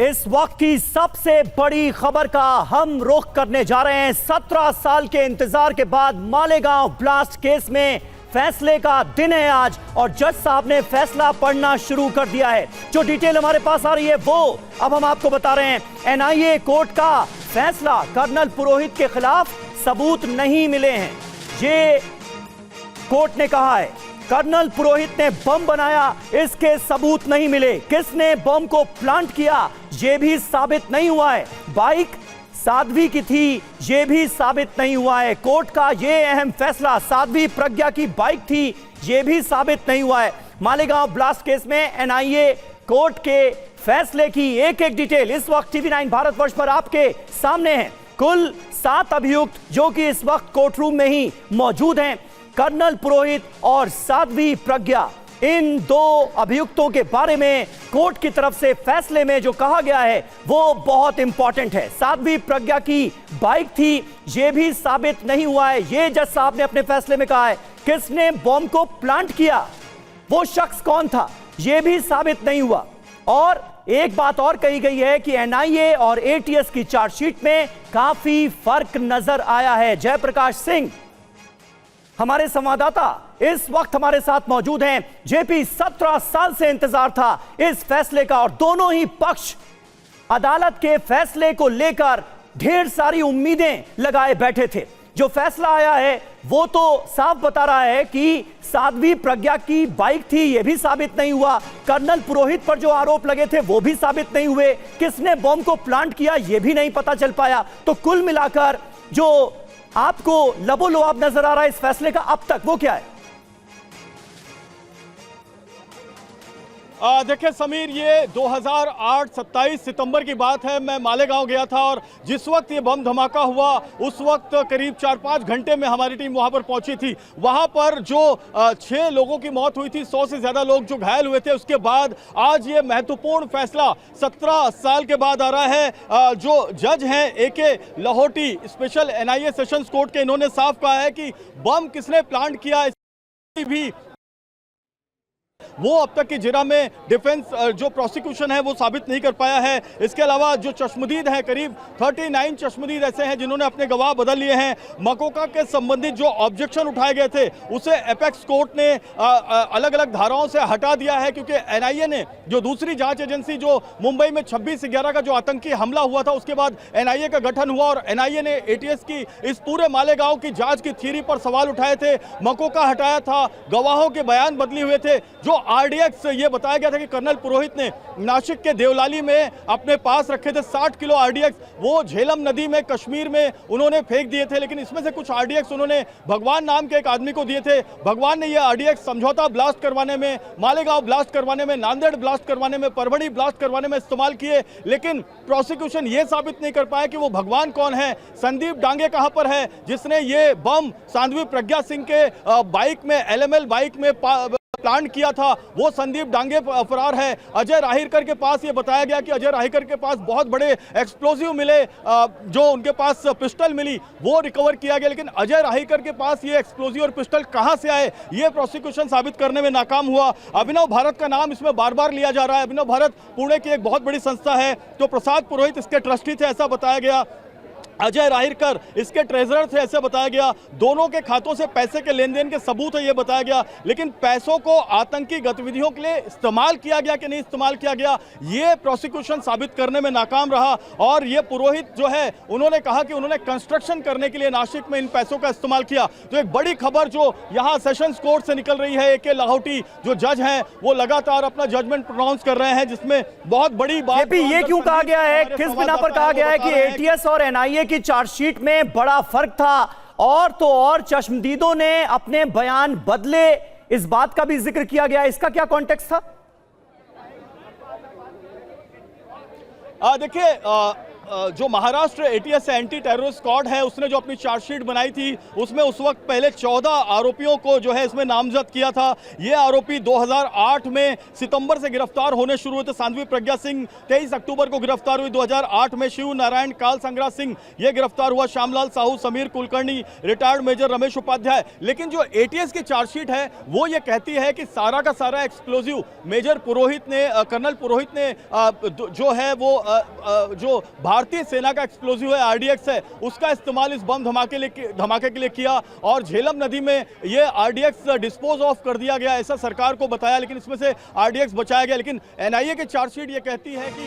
इस वक्त की सबसे बड़ी खबर का हम रुख करने जा रहे हैं। 17 साल के इंतजार के बाद मालेगांव ब्लास्ट केस में फैसले का दिन है आज और जज साहब ने फैसला पढ़ना शुरू कर दिया है। जो डिटेल हमारे पास आ रही है वो अब हम आपको बता रहे हैं। एनआईए कोर्ट का फैसला, कर्नल पुरोहित के खिलाफ सबूत नहीं मिले हैं, ये कोर्ट ने कहा है। कर्नल पुरोहित ने बम बनाया, इसके सबूत नहीं मिले। किसने बम को प्लांट किया, यह भी साबित नहीं हुआ है। बाइक साध्वी की थी, यह भी साबित नहीं हुआ है। कोर्ट का यह अहम फैसला, साध्वी प्रज्ञा की बाइक थी, यह भी साबित नहीं हुआ है। मालेगांव ब्लास्ट केस में एनआईए कोर्ट के फैसले की एक एक डिटेल इस वक्त टीवी 9 भारतवर्ष पर आपके सामने है। कुल 7 अभियुक्त जो कि इस वक्त कोर्ट रूम में ही मौजूद हैं, कर्नल पुरोहित और साध्वी प्रज्ञा। इन 2 अभियुक्तों के बारे में कोर्ट की तरफ से फैसले में जो कहा गया है वो बहुत इंपॉर्टेंट है। साध्वी प्रज्ञा की बाइक थी, यह भी साबित नहीं हुआ है। यह जज साहब ने अपने फैसले में कहा है। किसने बम को प्लांट किया, वो शख्स कौन था, यह भी साबित नहीं हुआ। और एक बात और कही गई है कि एनआईए और एटीएस की चार्जशीट में काफी फर्क नजर आया है। जयप्रकाश सिंह हमारे संवाददाता इस वक्त हमारे साथ मौजूद हैं। जेपी, 17 साल से इंतजार था इस फैसले का और दोनों ही पक्ष अदालत के फैसले को लेकर ढेर सारी उम्मीदें लगाए बैठे थे। जो फैसला आया है वो तो साफ बता रहा है कि साध्वी प्रज्ञा की बाइक थी, यह भी साबित नहीं हुआ। कर्नल पुरोहित पर जो आरोप लगे थे वो भी साबित नहीं हुए। किसने बम को प्लांट किया यह भी नहीं पता चल पाया। तो कुल मिलाकर जो आपको लबोलुआब नजर आ रहा है इस फैसले का अब तक, वो क्या है? देखिए समीर, ये 2008 27 सितंबर की बात है। मैं मालेगांव गया था और जिस वक्त ये बम धमाका हुआ उस वक्त करीब 4-5 घंटे में हमारी टीम वहां पर पहुंची थी। वहां पर जो 6 लोगों की मौत हुई थी, 100 से ज्यादा लोग जो घायल हुए थे। उसके बाद आज ये महत्वपूर्ण फैसला 17 साल के बाद आ रहा है। जो जज हैं A K Lahoti, special NIA sessions court के, इन्होंने साफ कहा है कि बम किसने प्लांट किया भी वो अब तक की जिरा में डिफेंस जो प्रोसिक्यूशन है वो साबित नहीं कर पाया है। इसके अलावा जो चश्मदीद हैं, करीब 39 चश्मदीद ऐसे हैं जिन्होंने अपने गवाह बदल लिए हैं। मकोका के संबंधित जो ऑब्जेक्शन उठाए गए थे उसे एपेक्स कोर्ट ने अलग अलग धाराओं से हटा दिया है, क्योंकि एनआईए ने जो दूसरी जांच एजेंसी जो मुंबई में 26/11 का जो आतंकी हमला हुआ था उसके बाद एनआईए का गठन हुआ और एनआईए ने एटीएस की इस पूरे मालेगांव की जांच की थ्योरी पर सवाल उठाए थे। मकोका हटाया था, गवाहों के बयान बदले हुए थे। जो आरडीएक्स, ये बताया गया था कि कर्नल पुरोहित ने नासिक के देवलाली में अपने पास रखे थे 60 किलो आरडीएक्स, वो झेलम नदी में कश्मीर में उन्होंने फेंक दिए थे। लेकिन इसमें से कुछ आरडीएक्स उन्होंने भगवान नाम के एक आदमी को दिए थे। भगवान ने ये आरडीएक्स समझौता ब्लास्ट करवाने में, मालेगांव ब्लास्ट करवाने में, नांदेड़ ब्लास्ट करवाने में, परभणी ब्लास्ट करवाने में इस्तेमाल किए। लेकिन प्रोसिक्यूशन ये साबित नहीं कर पाया कि वो भगवान कौन है। संदीप डांगे कहां पर है जिसने ये बम साध्वी प्रज्ञा सिंह के बाइक में, एलएमएल बाइक में प्लांट किया था, वो संदीप डांगे फरार है। अजय राहिरकर के पास ये बताया गया कि अजय राहिरकर के पास बहुत बड़े एक्सप्लोजिव मिले, जो उनके पास पिस्टल मिली वो रिकवर किया गया। लेकिन अजय राहिरकर के पास ये एक्सप्लोजिव और पिस्टल कहां से आए, ये प्रोसिक्यूशन साबित करने में नाकाम हुआ। अभिनव भारत का नाम इसमें बार बार लिया जा रहा है। अभिनव भारत पुणे की एक बहुत बड़ी संस्था है, तो प्रसाद पुरोहित इसके ट्रस्टी थे ऐसा बताया गया। अजय राहिरकर इसके ट्रेजरर थे ऐसे बताया गया। दोनों के खातों से पैसे के लेन देन के सबूत है ये बताया गया। लेकिन पैसों को आतंकी गतिविधियों के लिए इस्तेमाल किया गया कि नहीं इस्तेमाल किया गया, ये प्रोसिक्यूशन साबित करने में नाकाम रहा। और ये पुरोहित जो है उन्होंने कहा कि उन्होंने कंस्ट्रक्शन करने के लिए नासिक में इन पैसों का इस्तेमाल किया। तो एक बड़ी खबर जो यहाँ सेशंस कोर्ट से निकल रही है, एके लाहौटी जो जज हैं वो लगातार अपना जजमेंट प्रोनाउंस कर रहे हैं, जिसमें बहुत बड़ी बात ये क्यों कहा गया है, किस बिना पर कहा गया है कि एटीएस और एनआईए की चार्जशीट में बड़ा फर्क था और तो और चश्मदीदों ने अपने बयान बदले, इस बात का भी जिक्र किया गया, इसका क्या कॉन्टेक्स्ट था? देखिए जो Maharashtra ATS anti terrorist squad है उसने जो अपनी चार्जशीट बनाई थी उसमें उस वक्त पहले 14 आरोपियों को जो है इसमें नामजद किया था। ये आरोपी 2008 में सितंबर से गिरफ्तार होने शुरू हुए थे। साध्वी प्रज्ञा सिंह 23 अक्टूबर को गिरफ्तार हुई 2008 में। शिव नारायण काल संग्राम सिंह ये गिरफ्तार हुआ। Shyamlal Sahu, Sameer Kulkarni, retired major Ramesh Upadhyay. लेकिन जो एटीएस की चार्जशीट है वो ये कहती है कि सारा का सारा एक्सप्लोजिव मेजर पुरोहित ने, कर्नल पुरोहित ने जो है वो जो भारतीय सेना का एक्सप्लोजिव है, आरडीएक्स है, उसका इस्तेमाल इस बम धमाके के लिए किया और झेलम नदी में ये आरडीएक्स डिस्पोज ऑफ कर दिया गया, ऐसा सरकार को बताया। लेकिन इसमें से आरडीएक्स बचाया गया। लेकिन एनआईए की चार्जशीट ये कहती है कि